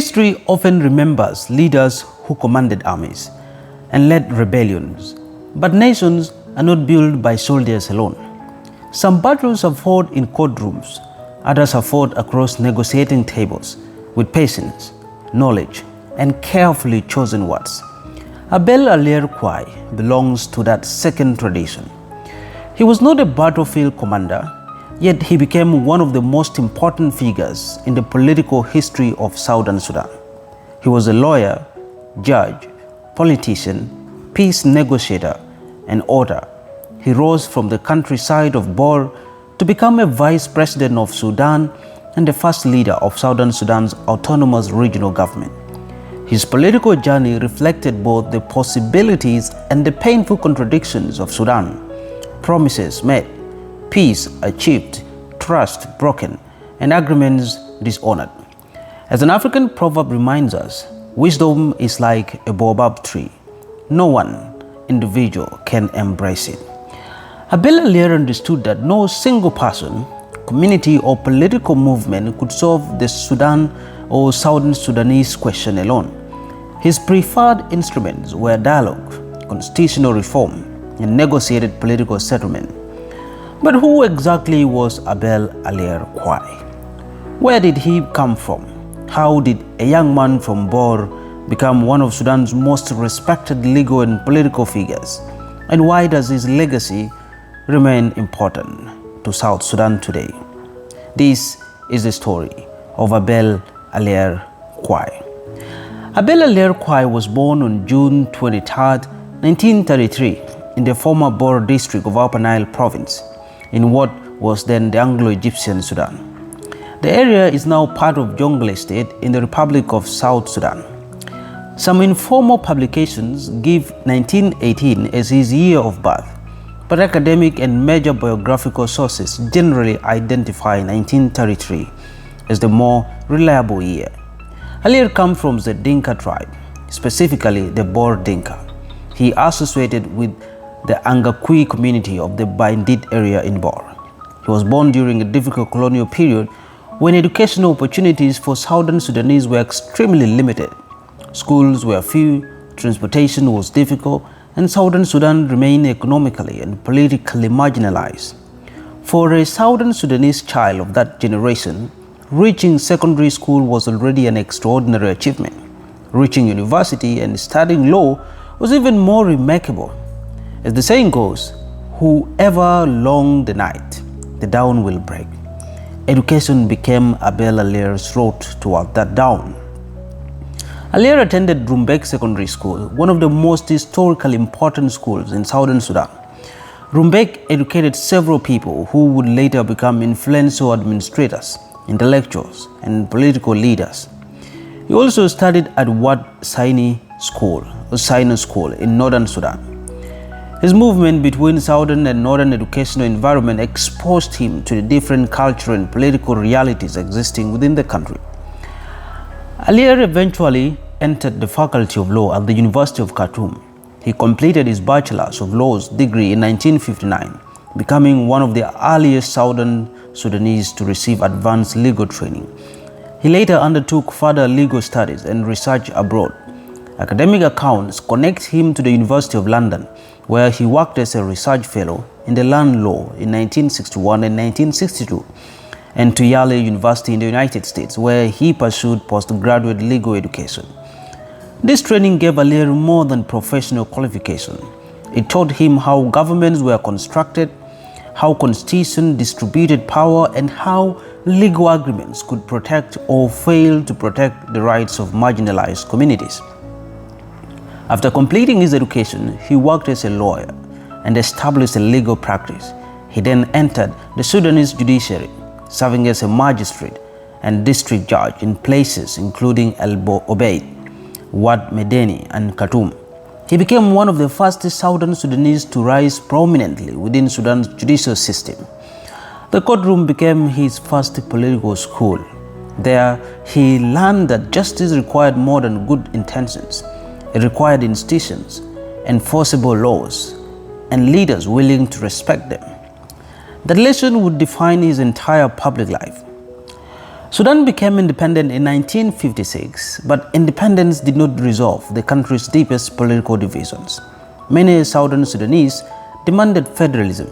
History often remembers leaders who commanded armies and led rebellions, but nations are not built by soldiers alone. Some battles are fought in courtrooms, others are fought across negotiating tables with patience, knowledge, and carefully chosen words. Abel Alier Kwai belongs to that second tradition. He was not a battlefield commander, yet he became one of the most important figures in the political history of Southern Sudan. He was a lawyer, judge, politician, peace negotiator, and author. He rose from the countryside of Bor to become a vice president of Sudan and the first leader of Southern Sudan's autonomous regional government. His political journey reflected both the possibilities and the painful contradictions of Sudan. Promises made, peace achieved, trust broken, and agreements dishonored. As an African proverb reminds us, wisdom is like a baobab tree. No one individual can embrace it. Abel Alier understood that no single person, community, or political movement could solve the Sudan or Southern Sudanese question alone. His preferred instruments were dialogue, constitutional reform, and negotiated political settlement. But who exactly was Abel Alier Kwai? Where did he come from? How did a young man from Bor become one of Sudan's most respected legal and political figures? And why does his legacy remain important to South Sudan today? This is the story of Abel Alier Kwai. Abel Alier Kwai was born on June 23, 1933 in the former Bor district of Upper Nile province in what was then the Anglo-Egyptian Sudan. The area is now part of Jonglei State in the Republic of South Sudan. Some informal publications give 1918 as his year of birth, but academic and major biographical sources generally identify 1933 as the more reliable year. Alier comes from the Dinka tribe, specifically the Bor Dinka. He associated with the Angakui community of the Bandit area in Bor. He was born during a difficult colonial period when educational opportunities for Southern Sudanese were extremely limited. Schools were few, transportation was difficult, and Southern Sudan remained economically and politically marginalized. For a Southern Sudanese child of that generation, reaching secondary school was already an extraordinary achievement. Reaching university and studying law was even more remarkable. As the saying goes, whoever long the night, the dawn will break. Education became Abel Alier's road toward that dawn. Alier attended Rumbek Secondary School, one of the most historically important schools in Southern Sudan. Rumbek educated several people who would later become influential administrators, intellectuals, and political leaders. He also studied at Wad Saini School in northern Sudan. His movement between southern and northern educational environment exposed him to the different cultural and political realities existing within the country. Alier eventually entered the Faculty of Law at the University of Khartoum. He completed his Bachelor's of Laws degree in 1959, becoming one of the earliest Southern Sudanese to receive advanced legal training. He later undertook further legal studies and research abroad. Academic accounts connect him to the University of London, where he worked as a research fellow in the land law in 1961 and 1962, and to Yale University in the United States, where he pursued postgraduate legal education. This training gave Alier more than professional qualification. It taught him how governments were constructed, how constitution distributed power, and how legal agreements could protect or fail to protect the rights of marginalized communities. After completing his education, he worked as a lawyer and established a legal practice. He then entered the Sudanese judiciary, serving as a magistrate and district judge in places including El Obeid, Wad Medeni, and Khartoum. He became one of the first Southern Sudanese to rise prominently within Sudan's judicial system. The courtroom became his first political school. There, he learned that justice required more than good intentions. It required institutions, enforceable laws, and leaders willing to respect them. That lesson would define his entire public life. Sudan became independent in 1956, but independence did not resolve the country's deepest political divisions. Many Southern Sudanese demanded federalism,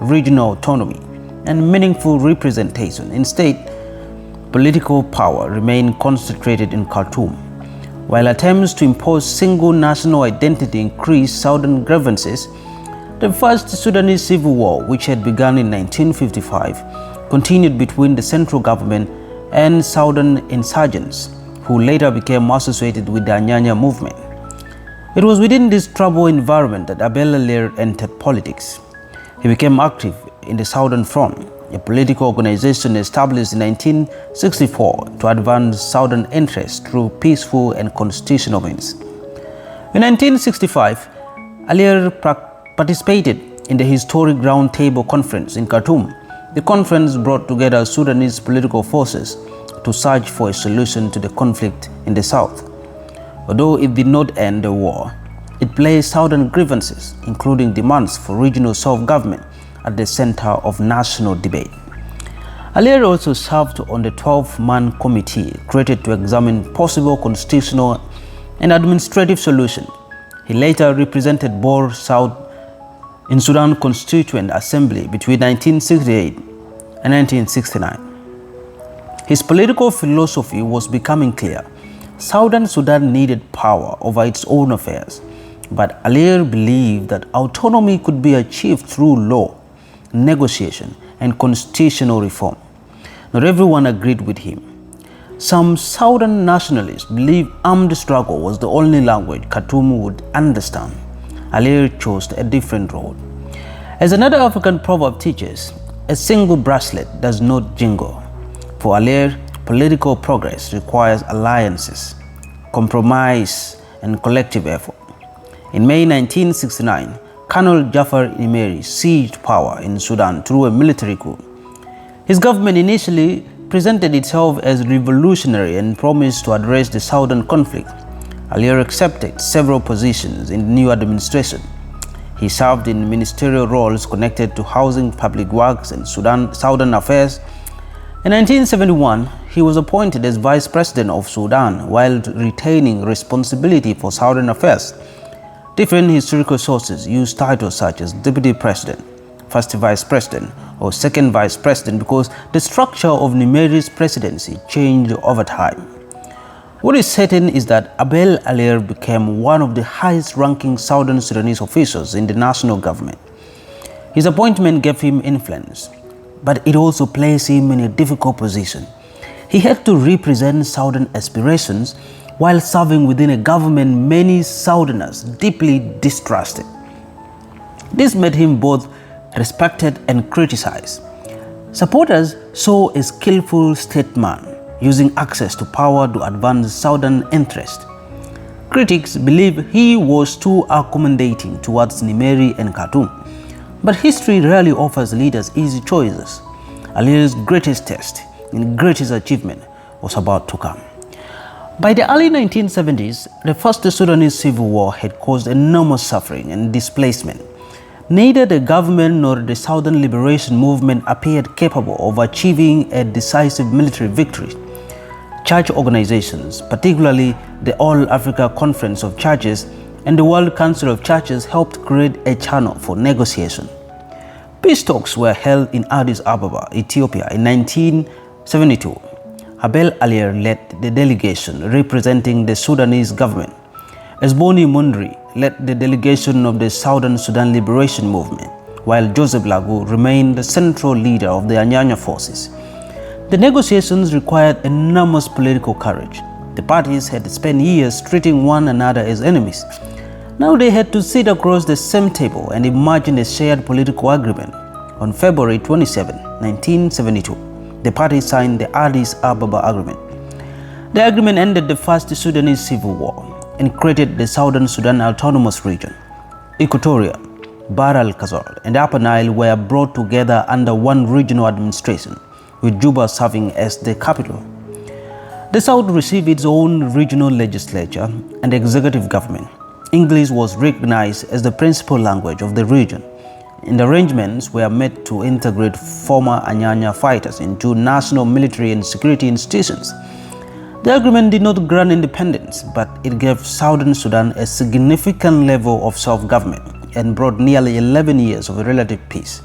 regional autonomy, and meaningful representation. Instead, political power remained concentrated in Khartoum. While attempts to impose single national identity increased Southern grievances, the First Sudanese Civil War, which had begun in 1955, continued between the central government and Southern insurgents, who later became associated with the Anyanya movement. It was within this troubled environment that Abel Alier entered politics. He became active in the Southern Front, a political organization established in 1964 to advance Southern interests through peaceful and constitutional means. In 1965, Alier participated in the historic Round Table Conference in Khartoum. The conference brought together Sudanese political forces to search for a solution to the conflict in the south. Although it did not end the war, it placed Southern grievances, including demands for regional self-government, at the center of national debate. Alier also served on the 12-man committee created to examine possible constitutional and administrative solutions. He later represented Bor South in Sudan Constituent Assembly between 1968 and 1969. His political philosophy was becoming clear. Southern Sudan needed power over its own affairs, but Alier believed that autonomy could be achieved through law, negotiation, and constitutional reform. Not everyone agreed with him. Some Southern nationalists believed armed struggle was the only language Khartoum would understand. Alier chose a different road. As another African proverb teaches, a single bracelet does not jingle. For Alier, political progress requires alliances, compromise, and collective effort. In May 1969, Colonel Jafar Nimeri seized power in Sudan through a military coup. His government initially presented itself as revolutionary and promised to address the southern conflict. Alier accepted several positions in the new administration. He served in ministerial roles connected to housing, public works, and Southern affairs. In 1971, he was appointed as Vice President of Sudan while retaining responsibility for Southern affairs. Different historical sources use titles such as Deputy President, First Vice President, or Second Vice President because the structure of Nimeri's presidency changed over time. What is certain is that Abel Alier became one of the highest-ranking Southern Sudanese officials in the national government. His appointment gave him influence, but it also placed him in a difficult position. He had to represent Southern aspirations while serving within a government many Southerners deeply distrusted. This made him both respected and criticized. Supporters saw a skillful statesman using access to power to advance Southern interests. Critics believe he was too accommodating towards Nimeri and Khartoum. But history rarely offers leaders easy choices. Alier's greatest test and greatest achievement was about to come. By the early 1970s, the First Sudanese Civil War had caused enormous suffering and displacement. Neither the government nor the Southern Liberation Movement appeared capable of achieving a decisive military victory. Church organizations, particularly the All-Africa Conference of Churches and the World Council of Churches, helped create a channel for negotiation. Peace talks were held in Addis Ababa, Ethiopia in 1972. Abel Alier led the delegation representing the Sudanese government. Esboni Mundri led the delegation of the Southern Sudan Liberation Movement, while Joseph Lagu remained the central leader of the Anyanya forces. The negotiations required enormous political courage. The parties had spent years treating one another as enemies. Now they had to sit across the same table and imagine a shared political agreement. On February 27, 1972, the parties signed the Addis Ababa Agreement. The agreement ended the First Sudanese Civil War and created the Southern Sudan Autonomous Region. Equatoria, Bahr el-Ghazal, and Upper Nile were brought together under one regional administration, with Juba serving as the capital. The South received its own regional legislature and executive government. English was recognized as the principal language of the region. and arrangements were made to integrate former Anyanya fighters into national military and security institutions. The agreement did not grant independence, but it gave Southern Sudan a significant level of self-government and brought nearly 11 years of relative peace.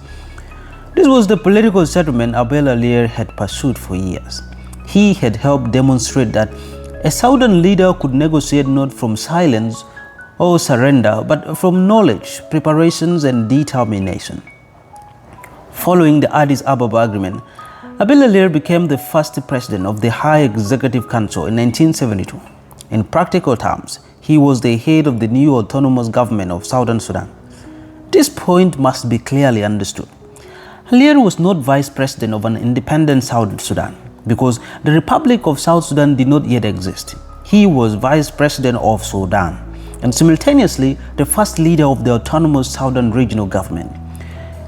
This was the political settlement Abel Alier had pursued for years. He had helped demonstrate that a Southern leader could negotiate not from silence or surrender, but from knowledge, preparations, and determination. Following the Addis Ababa agreement, Abel Alier became the first president of the High Executive Council in 1972. In practical terms, he was the head of the new autonomous government of Southern Sudan. This point must be clearly understood. Alier was not vice president of an independent South Sudan because the Republic of South Sudan did not yet exist. He was vice president of Sudan and simultaneously the first leader of the autonomous Southern regional government.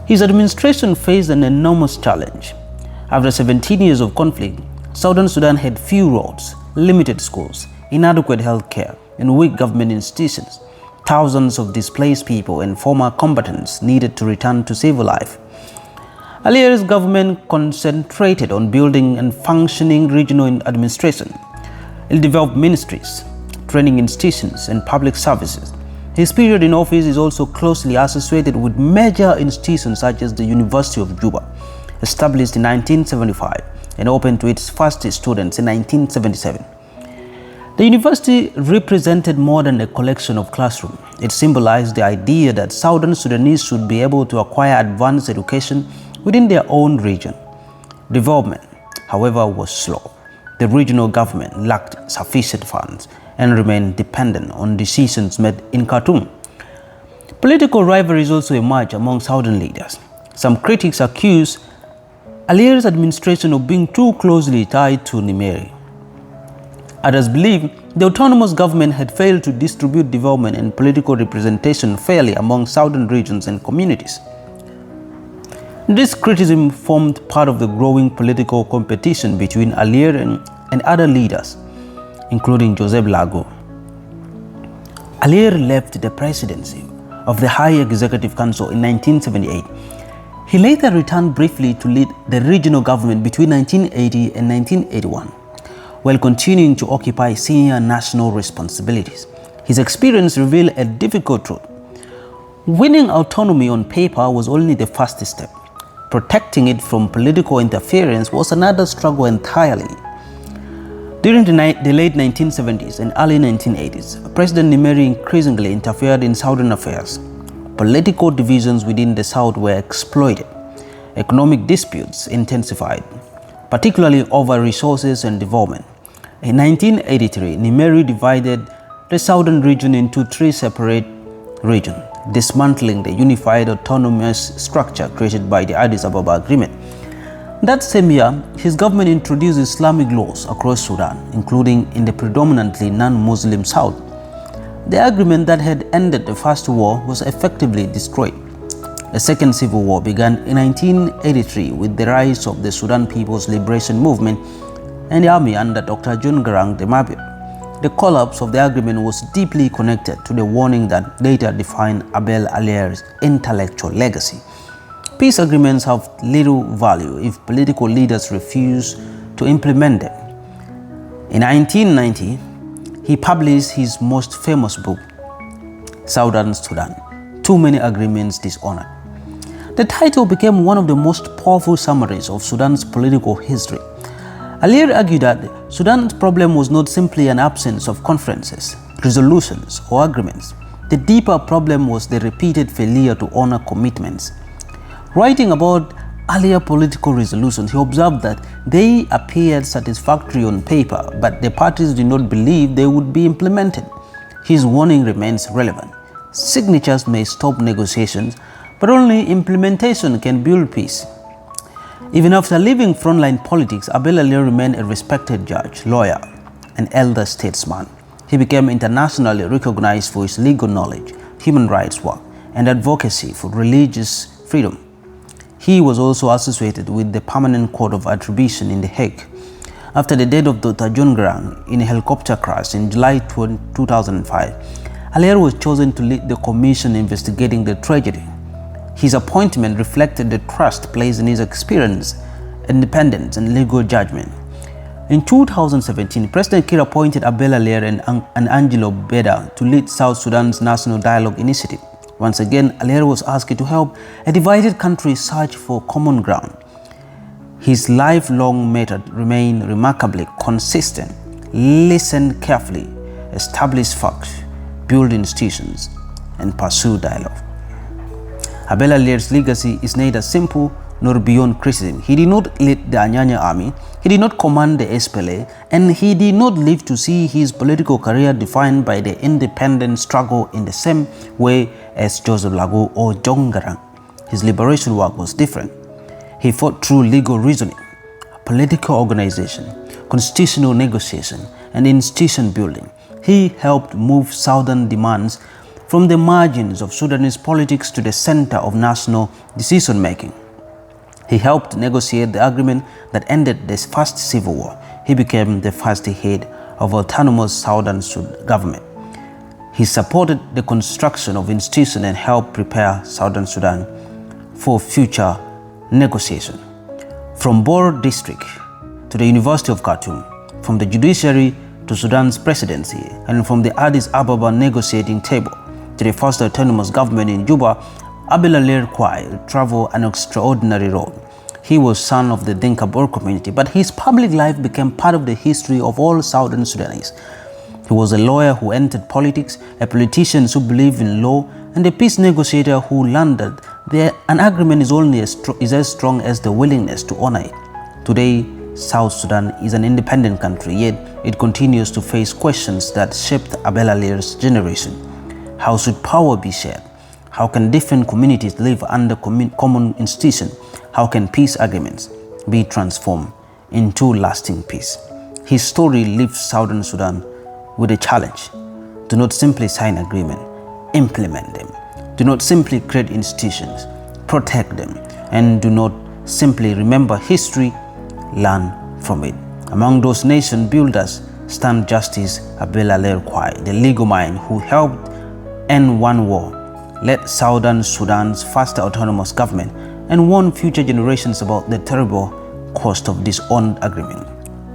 His administration faced an enormous challenge. After 17 years of conflict, Southern Sudan had few roads, limited schools, inadequate health care, and weak government institutions. Thousands of displaced people and former combatants needed to return to civil life. Alier's government concentrated on building and functioning regional administration. It developed ministries, training institutions, and public services. His period in office is also closely associated with major institutions such as the University of Juba, established in 1975 and opened to its first students in 1977. The university represented more than a collection of classrooms. It symbolized the idea that Southern Sudanese should be able to acquire advanced education within their own region. Development, however, was slow. The regional government lacked sufficient funds and remained dependent on decisions made in Khartoum. Political rivalries also emerged among Southern leaders. Some critics accused Alier's administration of being too closely tied to Nimeri. Others believe the autonomous government had failed to distribute development and political representation fairly among southern regions and communities. This criticism formed part of the growing political competition between Alier and other leaders, including Joseph Lago. Alier left the presidency of the High Executive Council in 1978. He later returned briefly to lead the regional government between 1980 and 1981, while continuing to occupy senior national responsibilities. His experience revealed a difficult truth. Winning autonomy on paper was only the first step. Protecting it from political interference was another struggle entirely. During the late 1970s and early 1980s, President Nimeri increasingly interfered in southern affairs. Political divisions within the South were exploited. Economic disputes intensified, particularly over resources and development. In 1983, Nimeri divided the southern region into three separate regions, dismantling the unified autonomous structure created by the Addis Ababa Agreement. That same year, his government introduced Islamic laws across Sudan, including in the predominantly non-Muslim South. The agreement that had ended the First War was effectively destroyed. A second civil war began in 1983 with the rise of the Sudan People's Liberation Movement and the army under Dr. John Garang de Mabio. The collapse of the agreement was deeply connected to the warning that later defined Abel Alier's intellectual legacy. Peace agreements have little value if political leaders refuse to implement them. In 1990, he published his most famous book, Southern Sudan, Too Many Agreements Dishonored. The title became one of the most powerful summaries of Sudan's political history. Alier argued that Sudan's problem was not simply an absence of conferences, resolutions, or agreements. The deeper problem was the repeated failure to honor commitments. Writing about earlier political resolutions, he observed that they appeared satisfactory on paper, but the parties did not believe they would be implemented. His warning remains relevant. Signatures may stop negotiations, but only implementation can build peace. Even after leaving frontline politics, Abel Alier remained a respected judge, lawyer, and elder statesman. He became internationally recognized for his legal knowledge, human rights work, and advocacy for religious freedom. He was also associated with the Permanent Court of Attribution in The Hague. After the death of Dr. John Garang in a helicopter crash in July 2005, Alier was chosen to lead the commission investigating the tragedy. His appointment reflected the trust placed in his experience, independence, and legal judgment. In 2017, President Kiir appointed Abel Alier and Angelo Beda to lead South Sudan's National Dialogue Initiative. Once again, Alier was asked to help a divided country search for common ground. His lifelong method remained remarkably consistent: listen carefully, establish facts, build institutions, and pursue dialogue. Abel Alier's legacy is neither simple nor beyond criticism. He did not lead the Anyanya army, he did not command the SPLA, and he did not live to see his political career defined by the independent struggle in the same way as Joseph Lagu or John Garang. His liberation work was different. He fought through legal reasoning, political organization, constitutional negotiation, and institution building. He helped move southern demands from the margins of Sudanese politics to the center of national decision-making. He helped negotiate the agreement that ended the first civil war. He became the first head of autonomous Southern Sudan government. He supported the construction of institutions and helped prepare Southern Sudan for future negotiation. From Bor district to the University of Khartoum, from the judiciary to Sudan's presidency, and from the Addis Ababa negotiating table to the first autonomous government in Juba, Abel Alier traveled an extraordinary road. He was son of the Dinka Bor community, but his public life became part of the history of all Southern Sudanese. He was a lawyer who entered politics, a politician who believed in law, and a peace negotiator who learned that an agreement is as strong as the willingness to honor it. Today, South Sudan is an independent country, yet it continues to face questions that shaped Abel Alier's generation. How should power be shared? How can different communities live under common institutions? How can peace agreements be transformed into lasting peace? His story leaves Southern Sudan with a challenge. Do not simply sign agreements, implement them. Do not simply create institutions, protect them. And do not simply remember history, learn from it. Among those nation builders stand Justice Abel Alier, the legal mind who helped end one war, led Southern Sudan's first autonomous government, and warned future generations about the terrible cost of disowned agreement.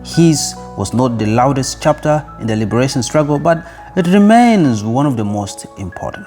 His was not the loudest chapter in the liberation struggle, but it remains one of the most important.